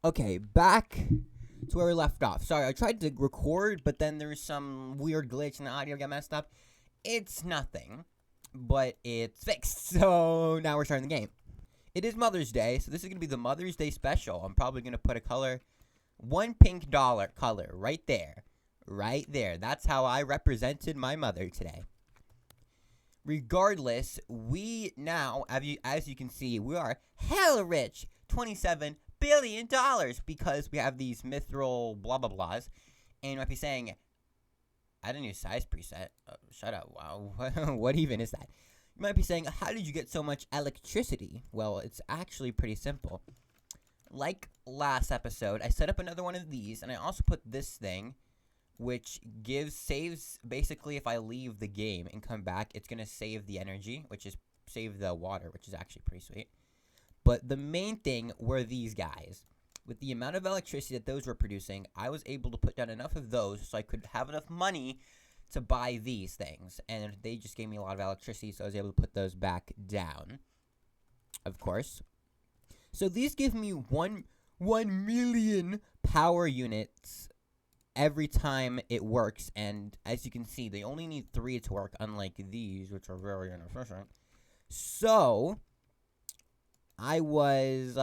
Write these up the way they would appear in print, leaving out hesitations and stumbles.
Okay, back to where we left off. Sorry, I tried to record, but then there's some weird glitch and the audio got messed up. It's nothing, but it's fixed. So now we're starting the game. It is Mother's Day, so this is going to be the Mother's Day special. I'm probably going to put a color, one pink dollar color right there. Right there. That's how I represented my mother today. Regardless, we now, as you can see, we are hella rich. $27 billion because we have these mithril blah blah blahs. And you might be saying, I didn't use size preset. Shut up. Wow. What even is that? You might be saying, how did you get so much electricity? Well, it's actually pretty simple. Like last episode, I set up another one of these, and I also put this thing, which saves, basically if I leave the game and come back, it's going to save the energy, which is save the water, which is actually pretty sweet. But the main thing were these guys. With the amount of electricity that those were producing, I was able to put down enough of those so I could have enough money to buy these things. And they just gave me a lot of electricity, so I was able to put those back down. Of course. So these give me 1 million power units every time it works. And as you can see, they only need 3 to work, unlike these, which are very inefficient. So I was,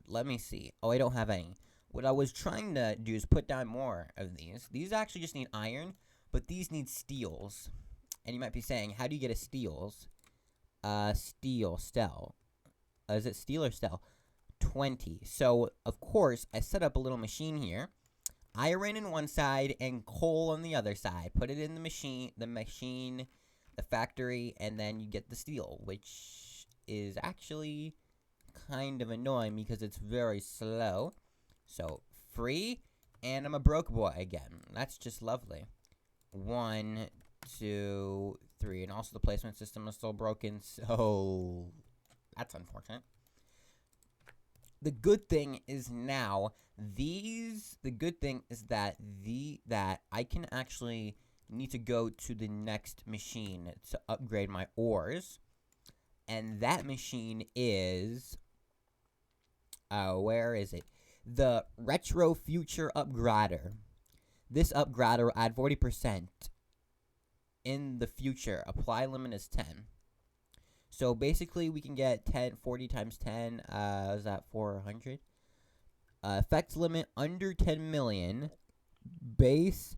let me see. Oh, I don't have any. What I was trying to do is put down more of these. These actually just need iron, but these need steels. And you might be saying, how do you get a steels? Stel. Is it steel or stel? 20. So, of course, I set up a little machine here. Iron in one side and coal on the other side. Put it in the machine, the factory, and then you get the steel, which is actually kind of annoying because it's very slow. So, free, and I'm a broke boy again. That's just lovely. 1, 2, 3, and also the placement system is still broken, so that's unfortunate. The good thing is now, the good thing is that I can actually need to go to the next machine to upgrade my ores. And that machine is, where is it? The Retro Future Upgrader. This upgrader will add 40% in the future. Apply limit is 10. So basically, we can get 40 times 10. Is that 400? Effect limit under 10 million. Base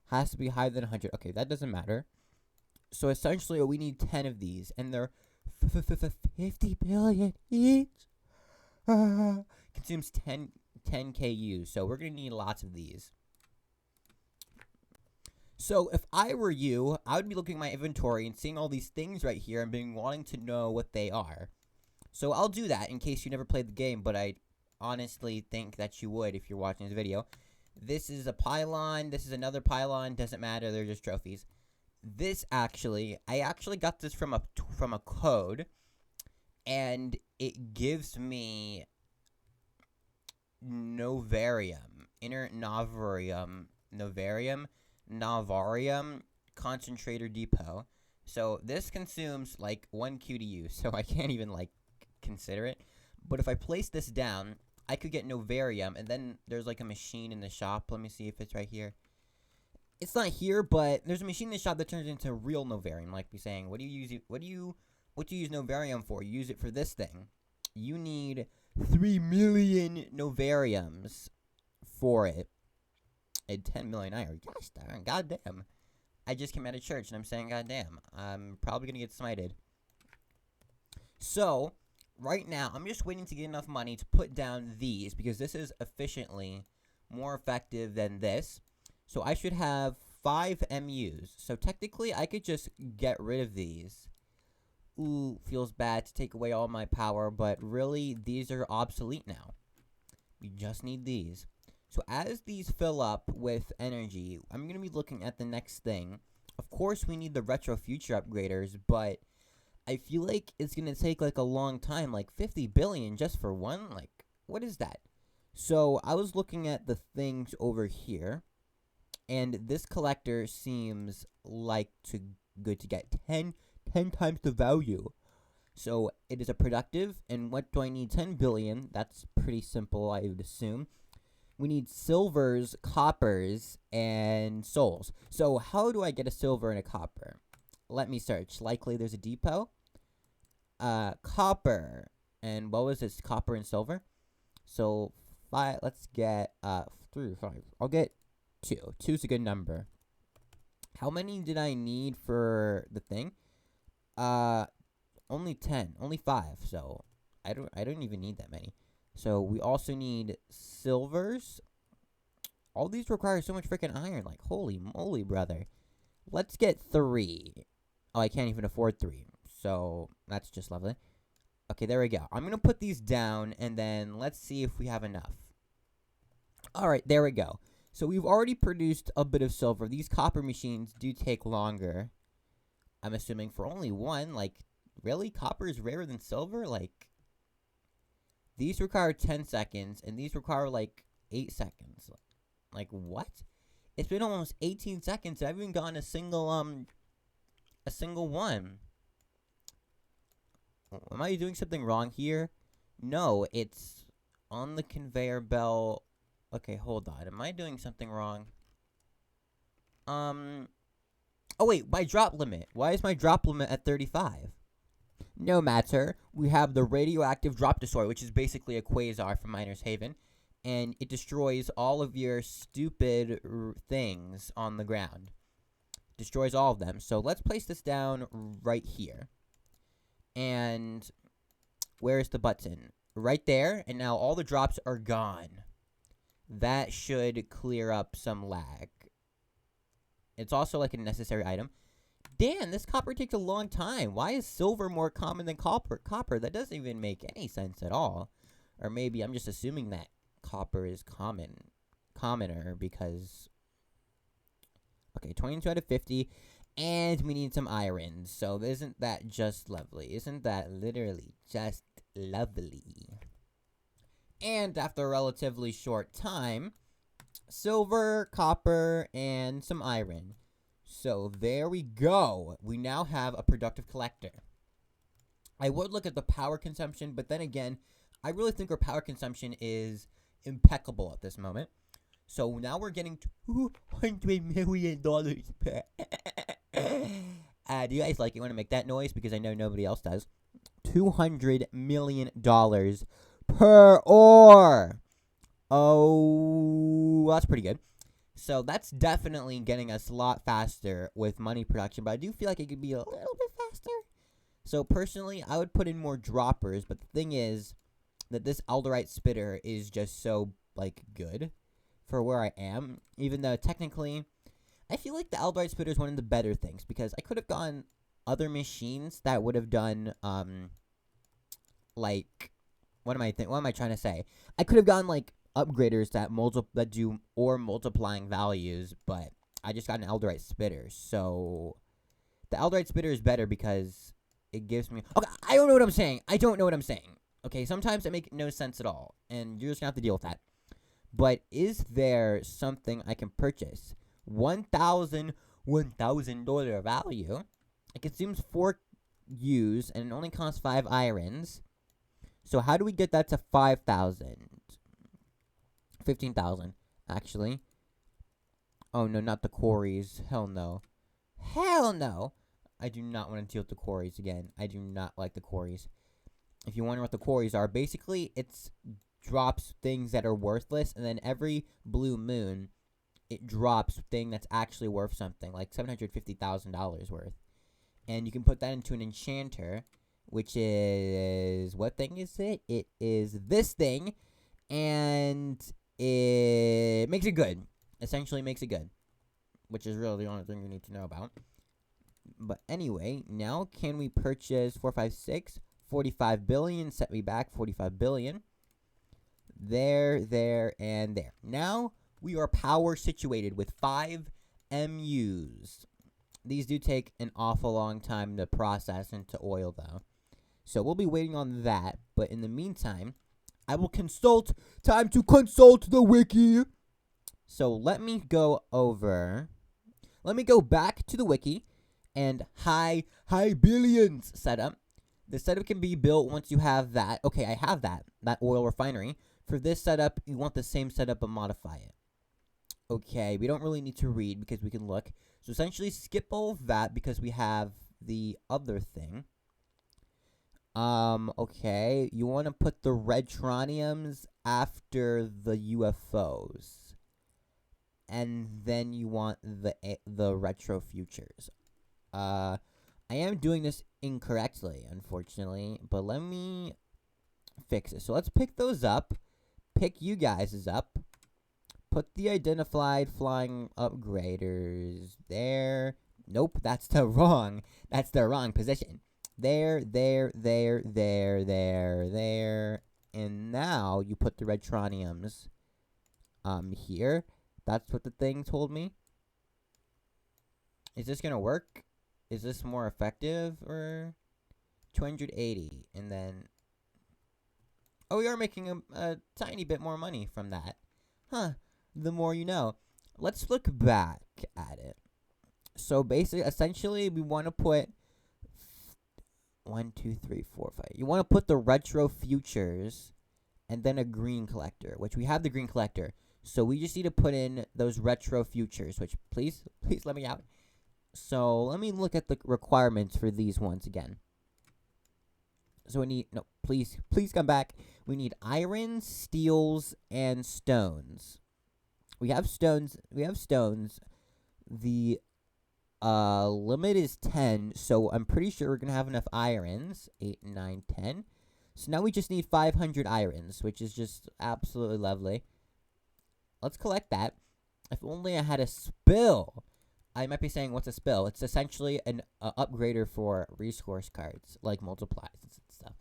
has to be higher than 100. Okay, that doesn't matter. So essentially, we need 10 of these, and they're 50 billion each. Consumes 10 KU. So we're gonna need lots of these. So if I were you, I would be looking at my inventory and seeing all these things right here and being wanting to know what they are. So I'll do that in case you never played the game, but I honestly think that you would if you're watching this video. This is a pylon. This is another pylon. Doesn't matter. They're just trophies. This I actually got this from a code, and it gives me Novarium, Novarium Concentrator Depot. So this consumes like 1 Q to use, so I can't even like consider it. But if I place this down, I could get Novarium, and then there's like a machine in the shop. Let me see if it's right here. It's not here, but there's a machine in the shop that turns into real Novarium. Like be saying, what do you use Novarium for? You use it for this thing. You need 3 million Novariums for it. And 10 million iron. Gosh darn, goddamn. I just came out of church and I'm saying goddamn. I'm probably gonna get smited. So, right now, I'm just waiting to get enough money to put down these, because this is efficiently more effective than this. So I should have 5 MUs. So technically, I could just get rid of these. Ooh, feels bad to take away all my power, but really, these are obsolete now. We just need these. So as these fill up with energy, I'm going to be looking at the next thing. Of course, we need the Retro Future upgraders, but I feel like it's going to take like a long time, like 50 billion just for one. Like, what is that? So I was looking at the things over here, and this collector seems like good to get 10 times the value. So it is a productive, and what do I need 10 billion? That's pretty simple, I would assume. We need silvers, coppers, and souls. So how do I get a silver and a copper? Let me search. Likely there's a depot. Copper. And what was this? Copper and silver? So let's get 3 or 5. I'll get 2. 2's a good number. How many did I need for the thing? Only 10. Only 5. So I don't even need that many. So we also need silvers. All these require so much freaking iron. Like, holy moly, brother. Let's get 3. Oh, I can't even afford 3. So that's just lovely. Okay, there we go. I'm going to put these down, and then let's see if we have enough. All right, there we go. So we've already produced a bit of silver. These copper machines do take longer. I'm assuming for only 1. Like, really? Copper is rarer than silver? Like, these require 10 seconds, and these require, like, 8 seconds. Like, what? It's been almost 18 seconds. I haven't even gotten a single one. Am I doing something wrong here? No, it's on the conveyor belt. Okay, hold on. Am I doing something wrong? Oh, wait, my drop limit. Why is my drop limit at 35? No matter. We have the radioactive drop destroyer, which is basically a quasar from Miner's Haven. And it destroys all of your stupid things on the ground. Destroys all of them. So let's place this down right here. And where's the button? Right there. And now all the drops are gone. That should clear up some lag. It's also like a necessary item. Dan, this copper takes a long time. Why is silver more common than copper? That doesn't even make any sense at all. Or maybe I'm just assuming that copper is commoner because... Okay, 22 out of 50. And we need some iron. So isn't that just lovely? Isn't that literally just lovely? And after a relatively short time, silver, copper, and some iron. So there we go. We now have a productive collector. I would look at the power consumption, but then again, I really think our power consumption is impeccable at this moment. So now we're getting $200 million. Do you guys like it when I make that noise? Because I know nobody else does. $200 million per ore. Oh, that's pretty good. So that's definitely getting us a lot faster with money production, but I do feel like it could be a little bit faster. So personally, I would put in more droppers, but the thing is that this Alderite spitter is just so, like, good for where I am. Even though technically, I feel like the Alderite spitter is one of the better things, because I could have gone other machines that would have done, like, what am I trying to say? I could have gone, like, upgraders that do ore multiplying values, but I just got an Alderite spitter. So the Alderite spitter is better because it gives me... Okay, I don't know what I'm saying. Okay, sometimes it makes no sense at all, and you're just gonna have to deal with that. But is there something I can purchase? $1,000 value. It consumes 4 U's, and it only costs 5 irons. So how do we get that to 5,000? 15,000, actually. Oh, no, not the quarries. Hell no. Hell no! I do not want to deal with the quarries again. I do not like the quarries. If you wonder what the quarries are, basically, it's drops things that are worthless, and then every blue moon, it drops thing that's actually worth something, like $750,000 worth. And you can put that into an enchanter, which is... What thing is it? It is this thing, and it makes it good. Essentially makes it good, which is really the only thing you need to know about. But anyway, now can we purchase 456, 45 billion, set me back 45 billion. There, and there. Now we are power situated with 5 MUs. These do take an awful long time to process into oil, though. So we'll be waiting on that. But in the meantime, I will consult. Time to consult the wiki. So let me go back to the wiki and high billions setup. The setup can be built once you have that. Okay, I have that oil refinery. For this setup, you want the same setup but modify it. Okay, we don't really need to read because we can look. So essentially skip all of that because we have the other thing. Okay, you want to put the Redtroniums after the UFOs. And then you want the retro futures. I am doing this incorrectly, unfortunately, but let me fix it. So let's pick those up. Pick you guys up. Put the identified flying upgraders there. Nope, that's the wrong position. There. And now you put the Redtroniums here. That's what the thing told me. Is this gonna work? Is this more effective or 280? And then oh, we are making a tiny bit more money from that. Huh. The more you know. Let's look back at it. So basically, essentially, we want to put 1, 2, 3, 4, 5. You want to put the retro futures and then a green collector, which we have the green collector. So we just need to put in those retro futures, which please let me out. So let me look at the requirements for these ones again. So we need, no, please come back. We need iron, steels, and stones. We have stones. The limit is 10, so I'm pretty sure we're going to have enough irons. 8, 9, 10. So now we just need 500 irons, which is just absolutely lovely. Let's collect that. If only I had a spill. I might be saying, what's a spill? It's essentially an upgrader for resource cards, like multiplies and stuff,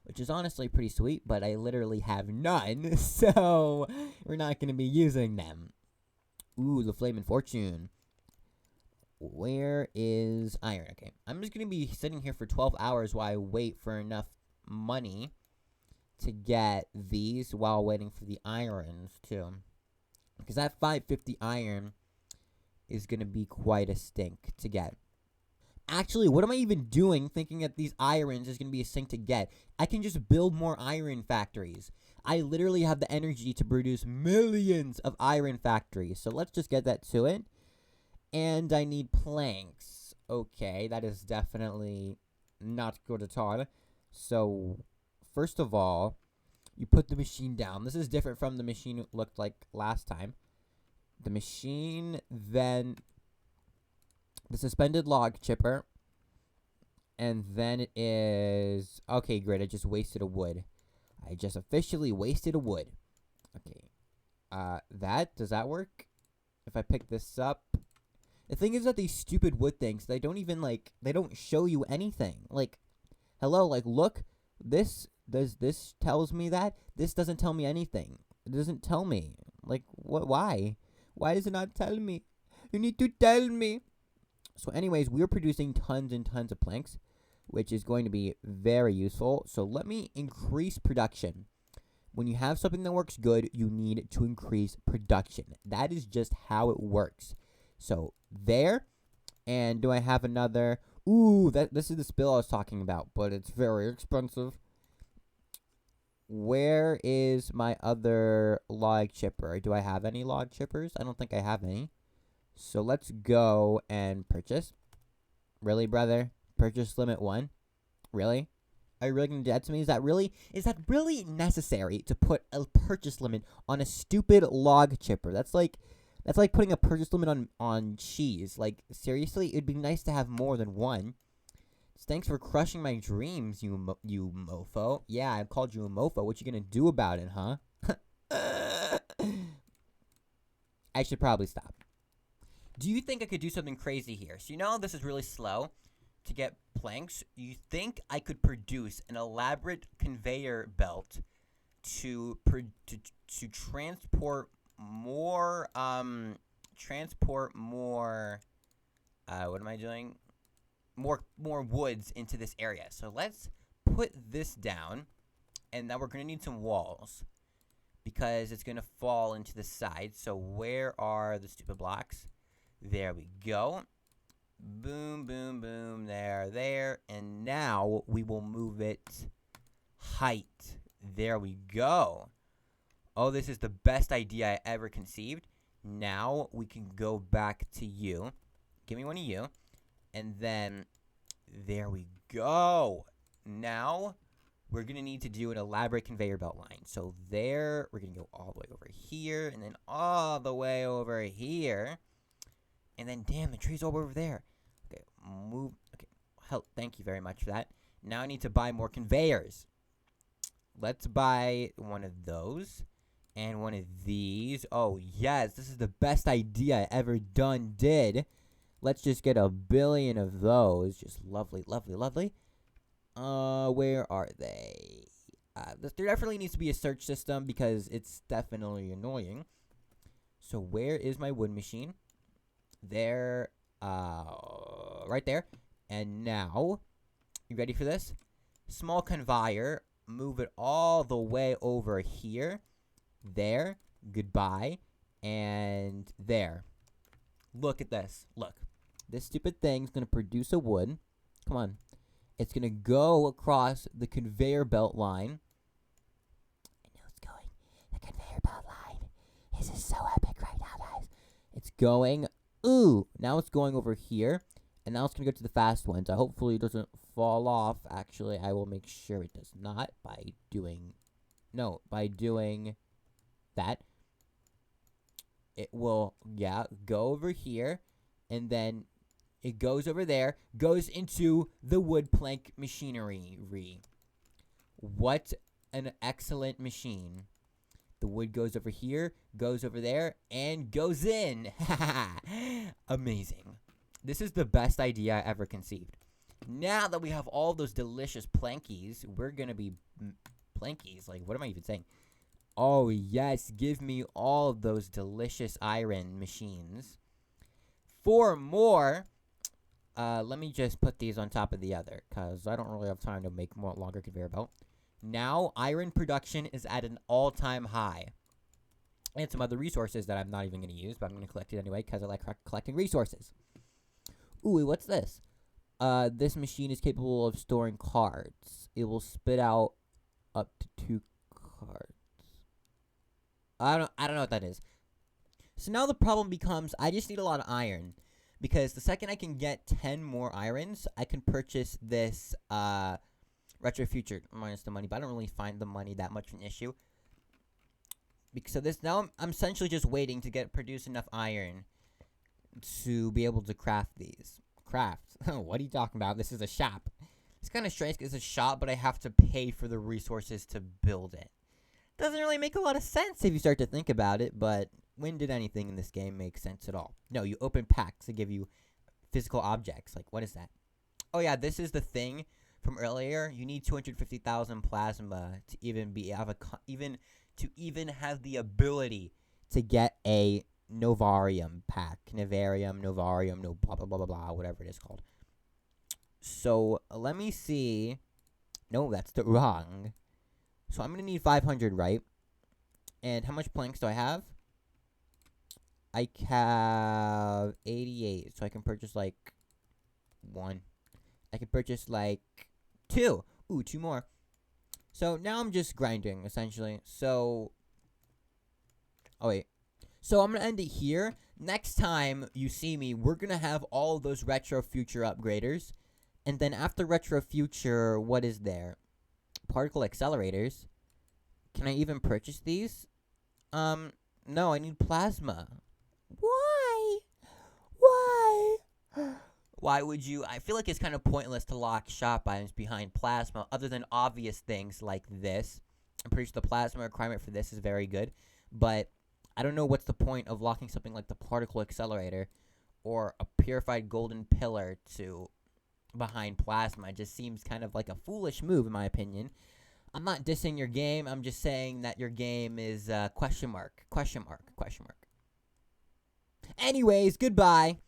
which is honestly pretty sweet, but I literally have none, so we're not going to be using them. Ooh, the Flaming Fortune. Where is iron? Okay, I'm just going to be sitting here for 12 hours while I wait for enough money to get these while waiting for the irons, too. Because that 550 iron is going to be quite a stink to get. Actually, what am I even doing thinking that these irons is going to be a stink to get? I can just build more iron factories. I literally have the energy to produce millions of iron factories. So let's just get that to it. And I need planks. Okay, that is definitely not good at all. So, first of all, you put the machine down. This is different from the machine it looked like last time. The machine, then the suspended log chipper, and then it is, okay, great, I just wasted a wood. I just officially wasted a wood. Okay, does that work? If I pick this up, the thing is that these stupid wood things, they don't even, like, they don't show you anything. Like, hello, like, look, this tells me that? This doesn't tell me anything. It doesn't tell me. Like, what, why? Why does it not tell me? You need to tell me. So anyways, we're producing tons and tons of planks, which is going to be very useful. So let me increase production. When you have something that works good, you need to increase production. That is just how it works. So there. And do I have another? Ooh, this is the spill I was talking about, but it's very expensive. Where is my other log chipper? Do I have any log chippers? I don't think I have any. So let's go and purchase. Really, brother? Purchase limit 1? Really? Are you really going to do that to me? Is that really necessary to put a purchase limit on a stupid log chipper? That's like putting a purchase limit on cheese. Like, seriously? It'd be nice to have more than one. Thanks for crushing my dreams, you mofo. Yeah, I called you a mofo. What you gonna do about it, huh? I should probably stop. Do you think I could do something crazy here? So you know this is really slow to get planks. You think I could produce an elaborate conveyor belt to transport more what am I doing? More woods into this area. So let's put this down, and now we're going to need some walls because it's going to fall into the side. So where are the stupid blocks? There we go. Boom, boom, boom. There. And now we will move it height. There we go. Oh, this is the best idea I ever conceived. Now we can go back to you. Give me one of you. And then there we go. Now we're going to need to do an elaborate conveyor belt line. So there, we're going to go all the way over here. And then all the way over here. And then, damn, the tree's all over there. Okay, move. Okay, thank you very much for that. Now I need to buy more conveyors. Let's buy one of those. And one of these. Oh, yes, this is the best idea I ever did. Let's just get 1 billion of those. Just lovely, lovely, lovely. Where are they? There definitely needs to be a search system because it's definitely annoying. So where is my wood machine? There. Right there. And now, you ready for this? Small conveyor. Move it all the way over here. There. Goodbye. And there. Look at this. Look. This stupid thing's going to produce a wood. Come on. It's going to go across the conveyor belt line. I know it's going. The conveyor belt line. This is so epic right now, guys. It's going. Ooh. Now it's going over here. And now it's going to go to the fast ones. Hopefully it doesn't fall off. Actually, I will make sure it does not by doing that. It will, go over here. And then it goes over there. Goes into the wood plank machinery. What an excellent machine. The wood goes over here, goes over there, and goes in. Amazing. This is the best idea I ever conceived. Now that we have all those delicious plankies, we're going to be plankies. Like, what am I even saying? Oh, yes. Give me all of those delicious iron machines. 4 more. Let me just put these on top of the other because I don't really have time to make more longer conveyor belt. Now, iron production is at an all-time high. And some other resources that I'm not even going to use, but I'm going to collect it anyway because I like collecting resources. Ooh, what's this? This machine is capable of storing cards. It will spit out up to 2 cards. I don't know what that is. So now the problem becomes I just need a lot of iron. Because the second I can get 10 more irons, I can purchase this retro future minus the money. But I don't really find the money that much of an issue. So this now I'm essentially just waiting to produce enough iron to be able to craft these. What are you talking about? This is a shop. It's kind of strange because it's a shop, but I have to pay for the resources to build it. Doesn't really make a lot of sense if you start to think about it, but when did anything in this game make sense at all? No, you open packs to give you physical objects. Like, what is that? Oh, yeah, this is the thing from earlier. You need 250,000 plasma to even have the ability to get a Novarium pack. Novarium, no blah, blah, blah, blah, blah, whatever it is called. So, let me see. No, that's the wrong. So, I'm going to need 500, right? And how much planks do I have? I have 88. So, I can purchase, like, 1. I can purchase, like, 2. Ooh, 2 more. So, now I'm just grinding, essentially. So, oh, wait. So, I'm going to end it here. Next time you see me, we're going to have all of those Retro Future upgraders. And then after Retro Future, what is there? Particle accelerators. Can I even purchase these? No, I need plasma. Why? Why would you? I feel like it's kind of pointless to lock shop items behind plasma other than obvious things like this. I'm pretty sure the plasma requirement for this is very good. But I don't know what's the point of locking something like the particle accelerator or a purified golden pillar behind plasma. It just seems kind of like a foolish move in my opinion. I'm not dissing your game. I'm just saying that your game is question mark. Anyways, goodbye.